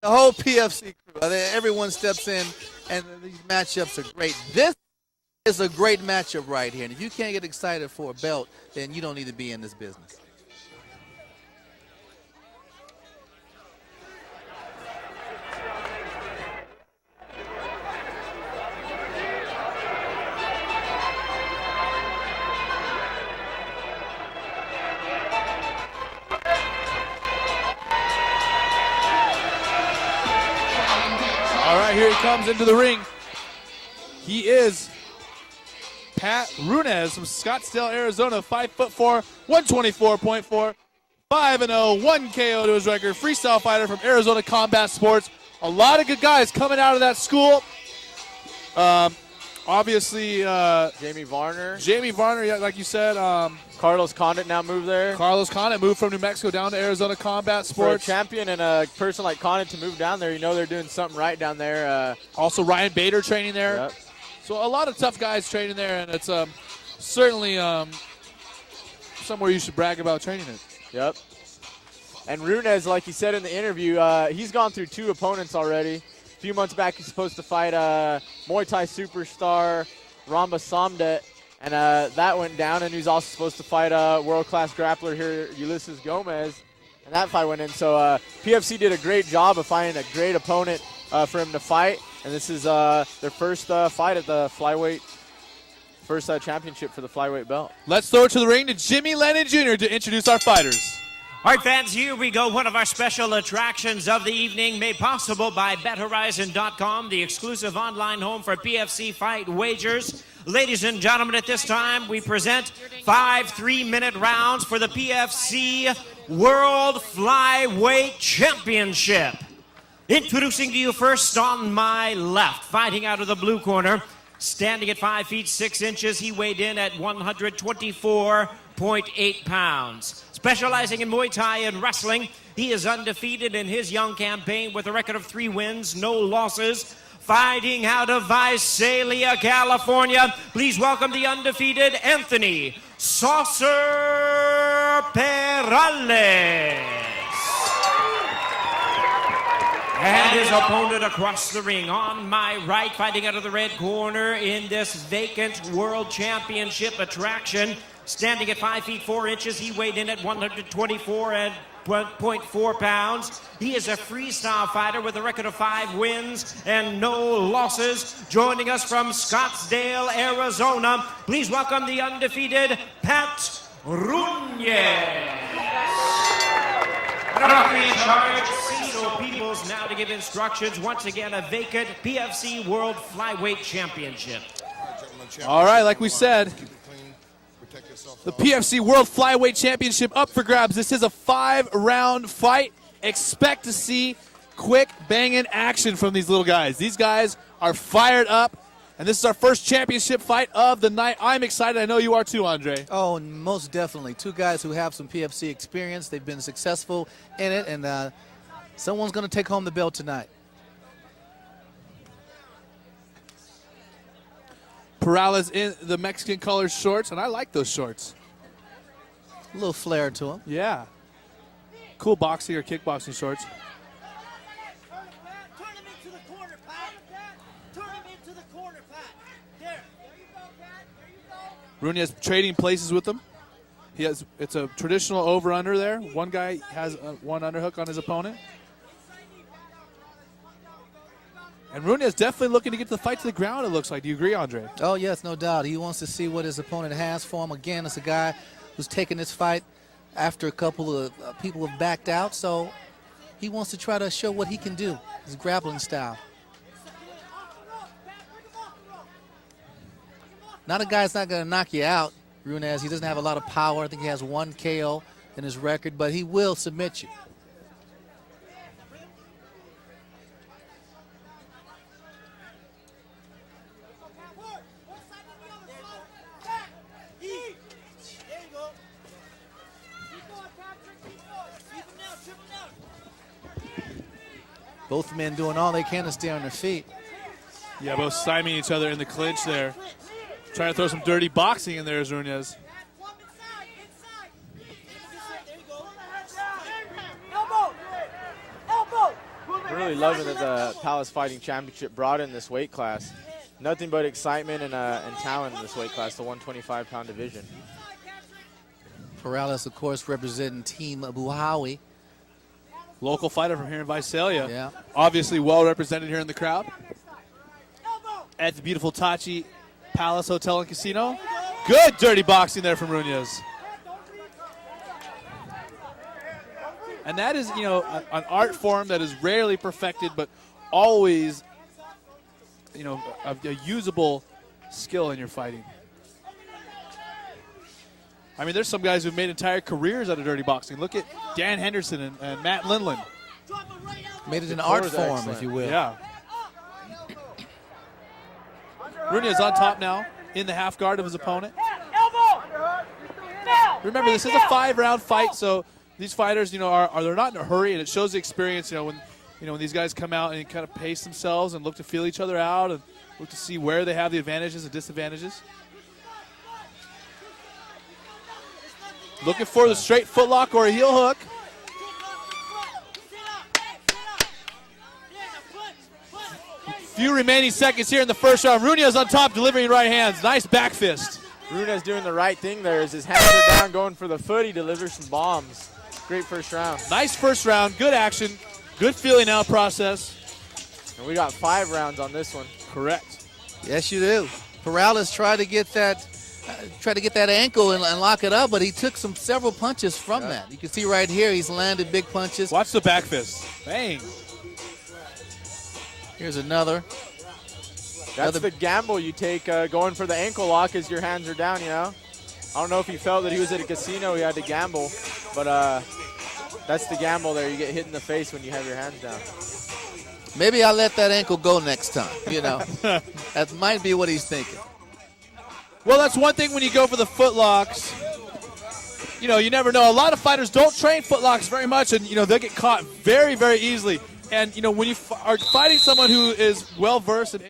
The whole PFC crew. Everyone steps in, and these matchups are great. This is a great matchup right here. And if you can't get excited for a belt, then you don't need to be in this business. All right, here he comes into the ring. He is Pat Runez from Scottsdale, Arizona, 5'4", 124.4, 5-0, 1 KO to his record. Freestyle fighter from Arizona Combat Sports. A lot of good guys coming out of that school. Obviously, Jamie Varner. Yeah, like you said. Carlos Condit now moved there. Carlos Condit moved from New Mexico down to Arizona Combat Sports. For a champion and a person like Condit to move down there, you know they're doing something right down there. Also, Ryan Bader training there. Yep. So a lot of tough guys training there, and it's certainly somewhere you should brag about training it. Yep. And Runez, like he said in the interview, he's gone through 2 opponents already. A few months back, he's supposed to fight Muay Thai superstar Ramba Somdet, and that went down. And he's also supposed to fight a world-class grappler here, Ulysses Gomez, and that fight went in. So PFC did a great job of finding a great opponent for him to fight, and this is their first fight at the flyweight, first championship for the flyweight belt. Let's throw it to the ring to Jimmy Lennon Jr. to introduce our fighters. All right, fans, here we go. One of our special attractions of the evening, made possible by BetHorizon.com, the exclusive online home for PFC fight wagers. Ladies and gentlemen, at this time, we present 5 3-minute rounds for the PFC World Flyweight Championship. Introducing to you first on my left, fighting out of the blue corner, standing at 5 feet 6 inches, he weighed in at 124.8 pounds. Specializing in Muay Thai and wrestling, he is undefeated in his young campaign with a record of 3 wins, no losses. Fighting out of Visalia, California, please welcome the undefeated Anthony Saucer Perales. And his opponent across the ring on my right, fighting out of the red corner in this vacant World Championship attraction. Standing at 5 feet 4 inches, he weighed in at 124.4 pounds. He is a freestyle fighter with a record of 5 wins and no losses. Joining us from Scottsdale, Arizona, please welcome the undefeated Pat Runez. Referee in charge, Cito Peoples, now to give instructions. Once again, a vacant PFC World Flyweight Championship. All right, like we said, the PFC World Flyweight Championship up for grabs. This is a 5-round fight. Expect to see quick banging action from these little guys. These guys are fired up, and this is our first championship fight of the night. I'm excited. I know you are too, Andre. Oh, most definitely. 2 guys who have some PFC experience. They've been successful in it, and someone's going to take home the belt tonight. Perales in the Mexican colored shorts, and I like those shorts. A little flair to him. Yeah. Cool boxing or kickboxing shorts. Turn him into the corner, Pat. Turn him into the corner, Pat. There you go, Pat. There you go. Runez trading places with them. It's a traditional over-under there. One guy has one underhook on his opponent. And Runez definitely looking to get the fight to the ground, it looks like. Do you agree, Andre? Oh, yes, no doubt. He wants to see what his opponent has for him. Again, it's a guy who's taking this fight after a couple of people have backed out, so he wants to try to show what he can do, his grappling style. Not a guy that's not going to knock you out, Runez. He doesn't have a lot of power. I think he has 1 KO in his record, but he will submit you. Both men doing all they can to stay on their feet. Yeah, both stymieing each other in the clinch there. Trying to throw some dirty boxing in there as Runez. really loving that the Palace Fighting Championship brought in this weight class. Nothing but excitement and talent in this weight class, the 125-pound division. Perales, of course, representing Team Buhawi. Local fighter from here in Visalia. Yeah. Obviously well represented here in the crowd. At the beautiful Tachi Palace Hotel and Casino. Good dirty boxing there from Runez. And that is, an art form that is rarely perfected, but always, a usable skill in your fighting. I mean, there's some guys who've made entire careers out of dirty boxing. Look at Dan Henderson and Matt Lindland. Made it an art form, if you will. Yeah. Runez on top now in the half guard of his opponent. Remember, this is a 5-round fight, so these fighters, they're not in a hurry, and it shows the experience. When these guys come out and kind of pace themselves and look to feel each other out and look to see where they have the advantages and disadvantages. Looking for the straight footlock or a heel hook. Few remaining seconds here in the first round. Runez on top, delivering right hands. Nice back fist. Runez doing the right thing there as his hands are down, going for the foot. He delivers some bombs. Great first round. Nice first round. Good action. Good feeling out process. And we got 5 rounds on this one. Correct. Yes, you do. Perales tried to get that ankle and lock it up, but he took several punches from that. You can see right here he's landed big punches. Watch the back fist. Bang. Here's another. That's the gamble you take going for the ankle lock as your hands are down, I don't know if he felt that he was at a casino, he had to gamble, but that's the gamble there. You get hit in the face when you have your hands down. Maybe I'll let that ankle go next time, That might be what he's thinking. Well, that's one thing when you go for the footlocks. You never know. A lot of fighters don't train footlocks very much, and, they'll get caught very, very easily. And, when you are fighting someone who is well-versed in